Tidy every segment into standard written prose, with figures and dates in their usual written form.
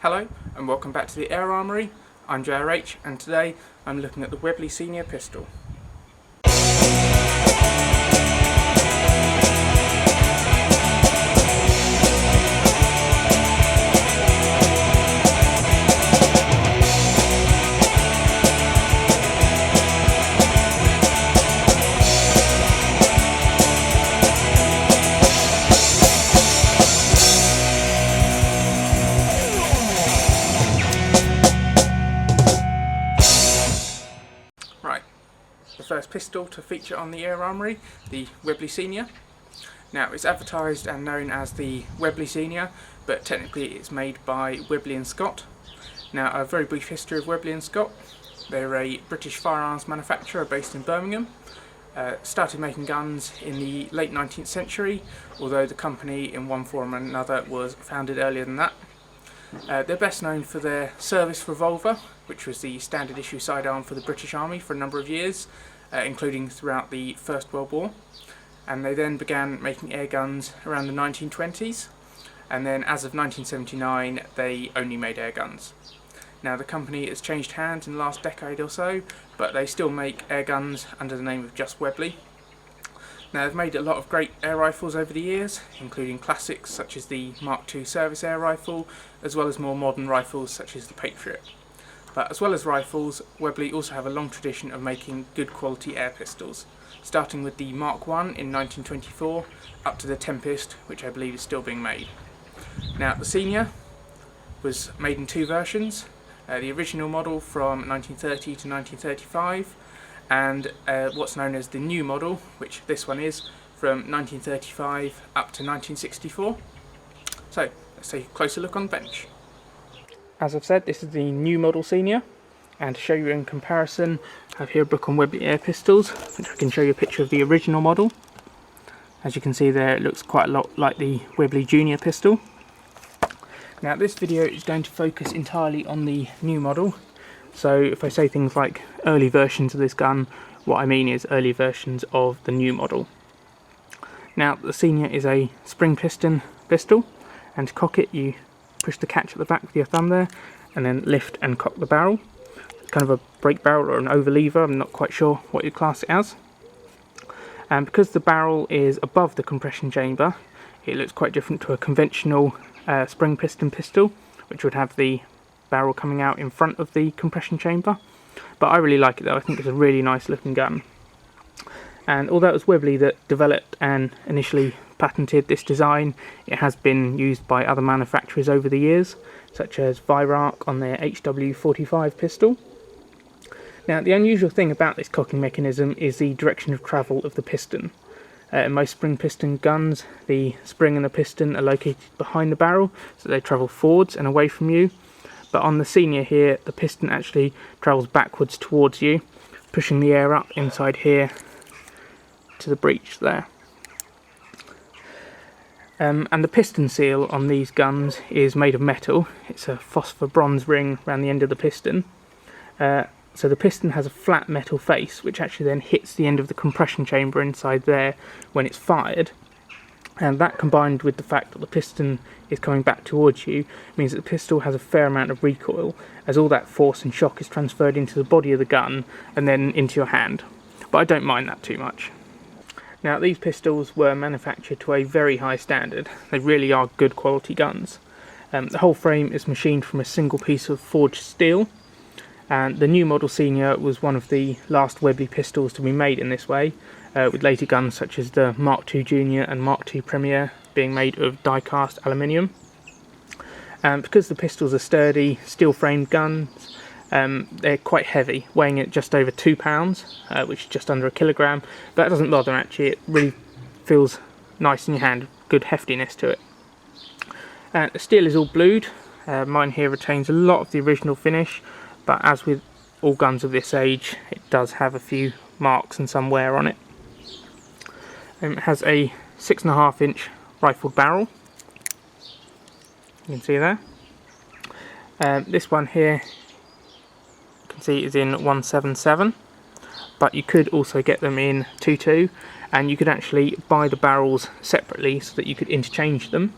Hello and welcome back to the Air Armoury. I'm JRH and today I'm looking at the Webley Senior pistol. Right, the first pistol to feature on the Air Armoury, the Webley Senior. Now it's advertised and known as the Webley Senior, but technically it's made by Webley & Scott. Now a very brief history of Webley & Scott. They're a British firearms manufacturer based in Birmingham. Started making guns in the late 19th century, although the company in one form or another was founded earlier than that. They're best known for their service revolver, which was the standard issue sidearm for the British Army for a number of years, including throughout the First World War. And they then began making air guns around the 1920s, and then as of 1979 they only made air guns. Now the company has changed hands in the last decade or so, but they still make air guns under the name of just Webley. Now they've made a lot of great air rifles over the years, including classics such as the Mark II service air rifle, as well as more modern rifles such as the Patriot. But as well as rifles, Webley also have a long tradition of making good quality air pistols, starting with the Mark I in 1924 up to the Tempest, which I believe is still being made. Now the Senior was made in two versions, the original model from 1930 to 1935, and what's known as the new model, which this one is, from 1935 up to 1964. So let's take a closer look on the bench. As I've said, this is the new model Senior, and to show you in comparison, I have here a book on Webley air pistols, which I can show you a picture of the original model. As you can see there, it looks quite a lot like the Webley Junior pistol. Now this video is going to focus entirely on the new model, so if I say things like early versions of this gun, what I mean is early versions of the new model. Now the Senior is a spring piston pistol, and to cock it you push the catch at the back with your thumb there, and then lift and cock the barrel. It's kind of a brake barrel or an over lever, I'm not quite sure what you'd class it as. And because the barrel is above the compression chamber, it looks quite different to a conventional spring piston pistol, which would have the barrel coming out in front of the compression chamber. But I really like it though, I think it's a really nice looking gun. And although it was Webley that developed and initially patented this design, it has been used by other manufacturers over the years, such as Virarc on their HW45 pistol. Now the unusual thing about this cocking mechanism is the direction of travel of the piston. In most spring piston guns, the spring and the piston are located behind the barrel, so they travel forwards and away from you. But on the Senior here, the piston actually travels backwards towards you, pushing the air up inside here to the breech there. And the piston seal on these guns is made of metal. It's a phosphor bronze ring around the end of the piston. So the piston has a flat metal face, which actually then hits the end of the compression chamber inside there when it's fired. And that, combined with the fact that the piston is coming back towards you, means that the pistol has a fair amount of recoil, as all that force and shock is transferred into the body of the gun and then into your hand. But I don't mind that too much. Now these pistols were manufactured to a very high standard. They really are good quality guns. The whole frame is machined from a single piece of forged steel, and the new model Senior was one of the last Webley pistols to be made in this way, with later guns such as the Mark II Junior and Mark II Premier being made of die-cast aluminium. Because the pistols are sturdy, steel-framed guns, they're quite heavy, weighing at just over 2 pounds, which is just under a kilogram, but that doesn't bother actually. It really feels nice in your hand, good heftiness to it. The steel is all blued. Mine here retains a lot of the original finish, but as with all guns of this age, it does have a few marks and some wear on it. It has a 6.5 inch rifled barrel, you can see there. This one here you can see is in 177, but you could also get them in 22, and you could actually buy the barrels separately so that you could interchange them.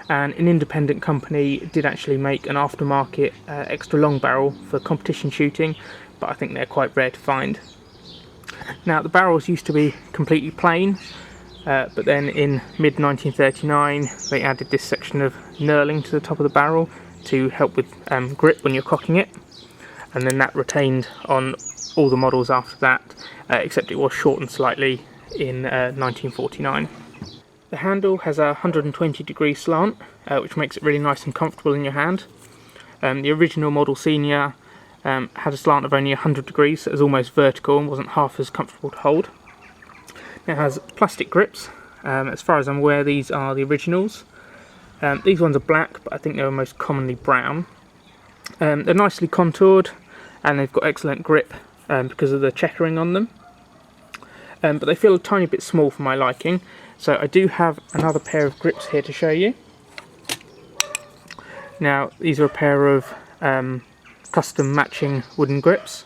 and an independent company did actually make an aftermarket extra long barrel for competition shooting, but I think they're quite rare to find. Now the barrels used to be completely plain, but then in mid 1939 they added this section of knurling to the top of the barrel to help with grip when you're cocking it, and then that retained on all the models after that, except it was shortened slightly in 1949. The handle has a 120-degree slant, which makes it really nice and comfortable in your hand. The original Model Senior had a slant of only 100 degrees, so it was almost vertical and wasn't half as comfortable to hold. It has plastic grips. As far as I'm aware, these are the originals. These ones are black, but I think they were most commonly brown. They're nicely contoured and they've got excellent grip because of the checkering on them. But they feel a tiny bit small for my liking, so I do have another pair of grips here to show you. Now these are a pair of custom matching wooden grips.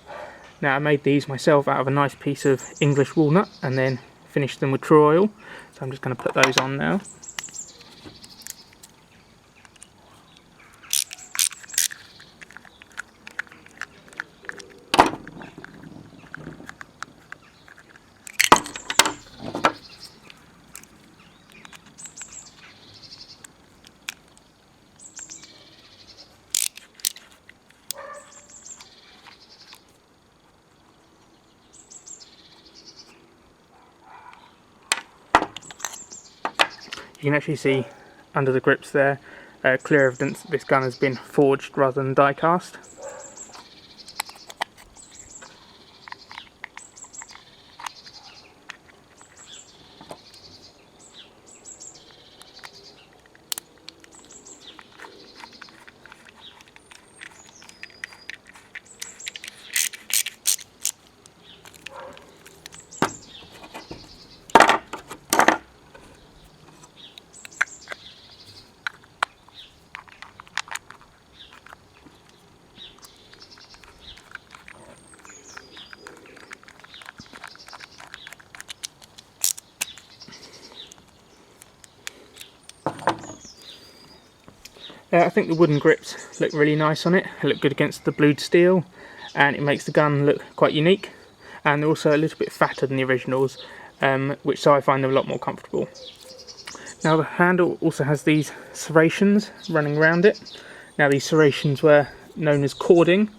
Now I made these myself out of a nice piece of English walnut and then finished them with true oil, so I'm just going to put those on now. You can actually see under the grips there clear evidence that this gun has been forged rather than die cast. I think the wooden grips look really nice on it. They look good against the blued steel, and it makes the gun look quite unique. And they're also a little bit fatter than the originals, so I find them a lot more comfortable. Now the handle also has these serrations running around it. Now these serrations were known as cording.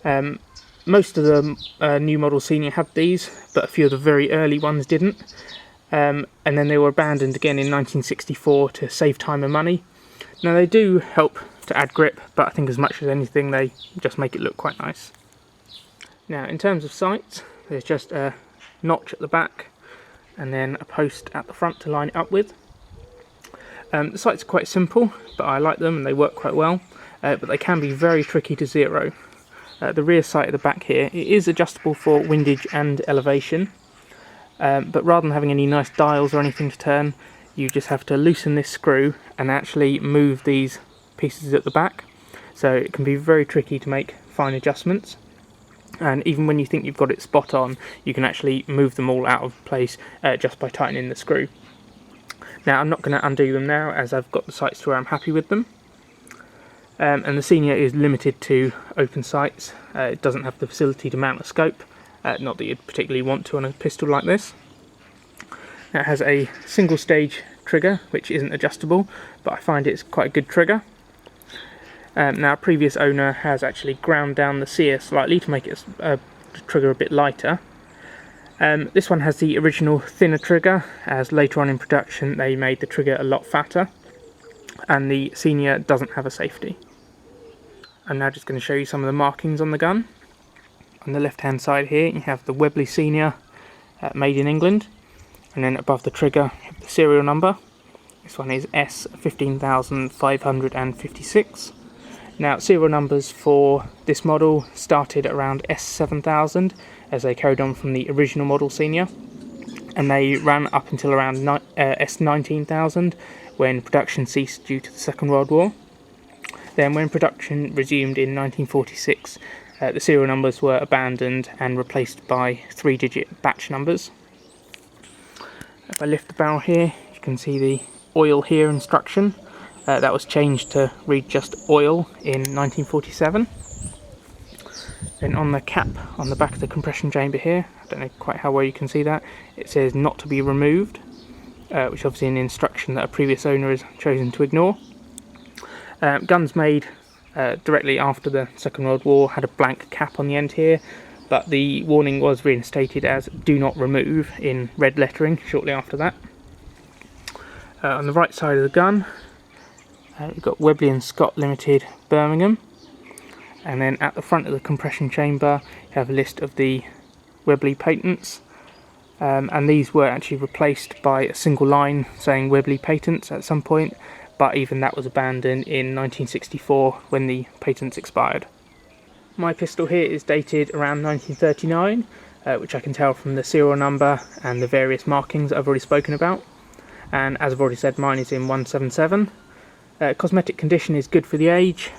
Most of the new Model Senior had these, but a few of the very early ones didn't. And then they were abandoned again in 1964 to save time and money. Now they do help to add grip, but I think as much as anything they just make it look quite nice. Now in terms of sights, there's just a notch at the back and then a post at the front to line it up with. The sights are quite simple, but I like them and they work quite well, but they can be very tricky to zero. The rear sight at the back here, it is adjustable for windage and elevation, but rather than having any nice dials or anything to turn, you just have to loosen this screw and actually move these pieces at the back. So it can be very tricky to make fine adjustments. And even when you think you've got it spot on, you can actually move them all out of place just by tightening the screw. Now I'm not going to undo them now, as I've got the sights to where I'm happy with them. And the Senior is limited to open sights. It doesn't have the facility to mount a scope, not that you'd particularly want to on a pistol like this. It has a single stage trigger which isn't adjustable, but I find it's quite a good trigger. Now a previous owner has actually ground down the sear slightly to make it the trigger a bit lighter. This one has the original thinner trigger, as later on in production they made the trigger a lot fatter, and the Senior doesn't have a safety. I'm now just going to show you some of the markings on the gun. On the left hand side here you have the Webley Senior, made in England. And then above the trigger, you have the serial number. This one is S15556. Now, serial numbers for this model started around S7000, as they carried on from the original Model Senior, and they ran up until around S19000, when production ceased due to the Second World War. Then, when production resumed in 1946, the serial numbers were abandoned and replaced by 3-digit batch numbers. If I lift the barrel here, you can see the oil here instruction. That was changed to read just oil in 1947. Then on the cap on the back of the compression chamber here, I don't know quite how well you can see that, it says not to be removed, which is obviously an instruction that a previous owner has chosen to ignore. Guns made directly after the Second World War had a blank cap on the end here, but the warning was reinstated as "do not remove" in red lettering shortly after that. On the right side of the gun, we've got Webley and Scott Limited, Birmingham. And then at the front of the compression chamber you have a list of the Webley patents, and these were actually replaced by a single line saying Webley patents at some point, but even that was abandoned in 1964 when the patents expired. My pistol here is dated around 1939, which I can tell from the serial number and the various markings I've already spoken about, and as I've already said, mine is in 177. Cosmetic condition is good for the age,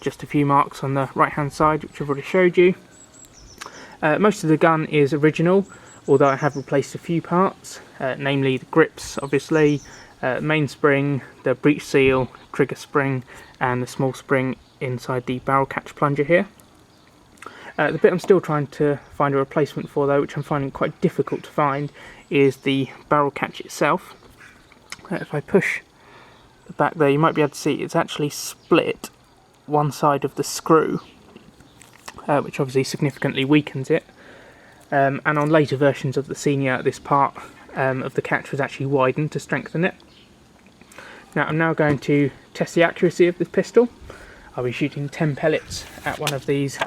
just a few marks on the right hand side which I've already showed you. Most of the gun is original, although I have replaced a few parts, namely the grips obviously, mainspring, the breech seal, trigger spring and the small spring inside the barrel catch plunger here. The bit I'm still trying to find a replacement for though, which I'm finding quite difficult to find, is the barrel catch itself. If I push the back there, you might be able to see it's actually split one side of the screw, which obviously significantly weakens it, and on later versions of the Senior this part of the catch was actually widened to strengthen it. Now I'm going to test the accuracy of this pistol. I'll be shooting 10 pellets at one of these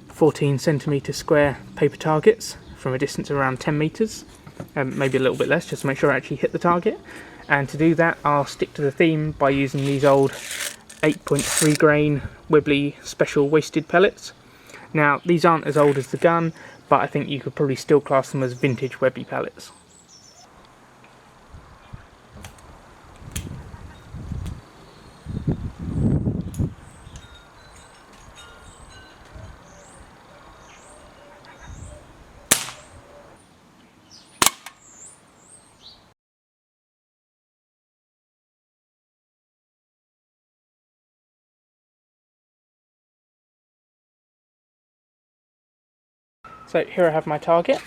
14cm square paper targets from a distance of around 10 metres, maybe a little bit less, just to make sure I actually hit the target. And to do that I'll stick to the theme by using these old 8.3 grain Webley special wasted pellets. Now these aren't as old as the gun, but I think you could probably still class them as vintage Webley pellets. So here I have my target.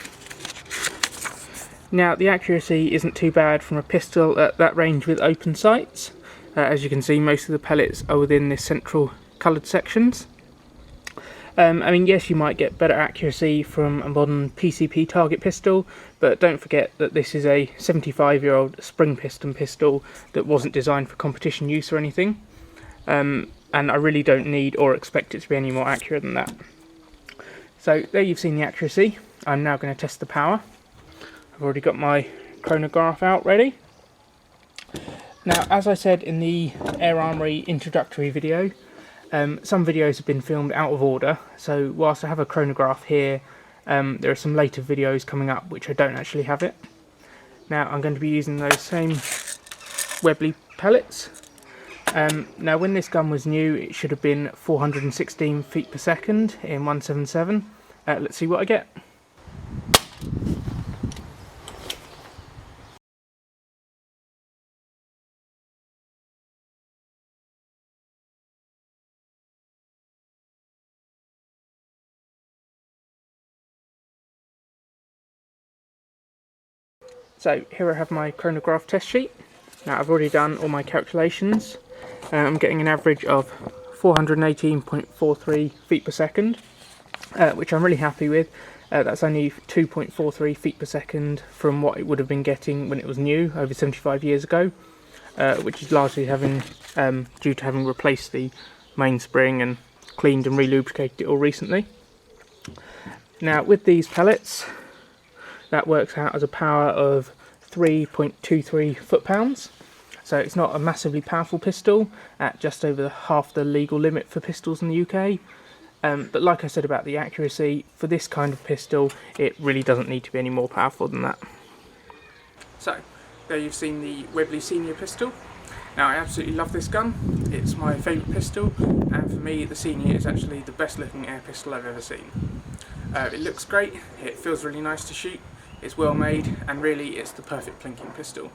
Now the accuracy isn't too bad from a pistol at that range with open sights. As you can see, most of the pellets are within this central coloured sections. I mean, yes, you might get better accuracy from a modern PCP target pistol, but don't forget that this is a 75-year-old spring piston pistol that wasn't designed for competition use or anything, and I really don't need or expect it to be any more accurate than that. So there you've seen the accuracy. I'm now going to test the power. I've already got my chronograph out ready. Now, as I said in the Armoury introductory video, some videos have been filmed out of order, so whilst I have a chronograph here, there are some later videos coming up which I don't actually have it. Now I'm going to be using those same Webley pellets. Now when this gun was new it should have been 416 feet per second in 177. Let's see what I get. So here I have my chronograph test sheet. Now I've already done all my calculations. I'm getting an average of 418.43 feet per second, which I'm really happy with. That's only 2.43 feet per second from what it would have been getting when it was new, over 75 years ago, which is largely due to having replaced the mainspring and cleaned and re-lubricated it all recently. Now with these pellets, that works out as a power of 3.23 foot-pounds. So it's not a massively powerful pistol at just over half the legal limit for pistols in the UK. But like I said about the accuracy, for this kind of pistol it really doesn't need to be any more powerful than that. So there you've seen the Webley Senior pistol. Now I absolutely love this gun, it's my favourite pistol, and for me the Senior is actually the best looking air pistol I've ever seen. It looks great, it feels really nice to shoot, it's well made, and really it's the perfect plinking pistol.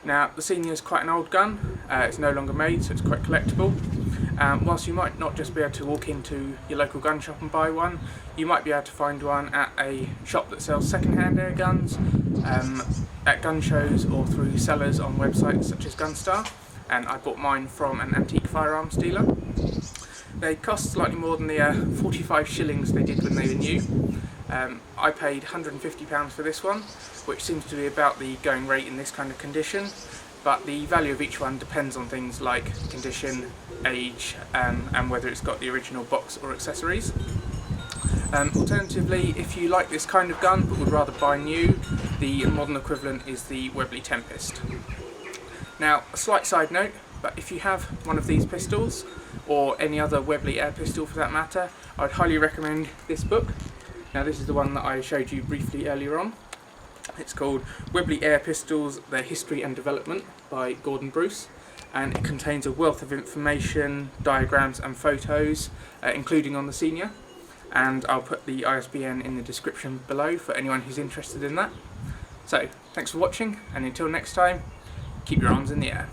Now the Senior is quite an old gun, it's no longer made, so it's quite collectible. Whilst you might not just be able to walk into your local gun shop and buy one, you might be able to find one at a shop that sells second-hand air guns, at gun shows or through sellers on websites such as Gunstar, and I bought mine from an antique firearms dealer. They cost slightly more than the 45 shillings they did when they were new. I paid £150 for this one, which seems to be about the going rate in this kind of condition, but the value of each one depends on things like condition, age, and whether it's got the original box or accessories. Alternatively, if you like this kind of gun but would rather buy new, the modern equivalent is the Webley Tempest. Now, a slight side note, but if you have one of these pistols, or any other Webley air pistol for that matter, I'd highly recommend this book. Now this is the one that I showed you briefly earlier on. It's called Webley Air Pistols, Their History and Development by Gordon Bruce, and it contains a wealth of information, diagrams and photos, including on the Senior, and I'll put the ISBN in the description below for anyone who's interested in that. So, thanks for watching, and until next time, keep your arms in the air.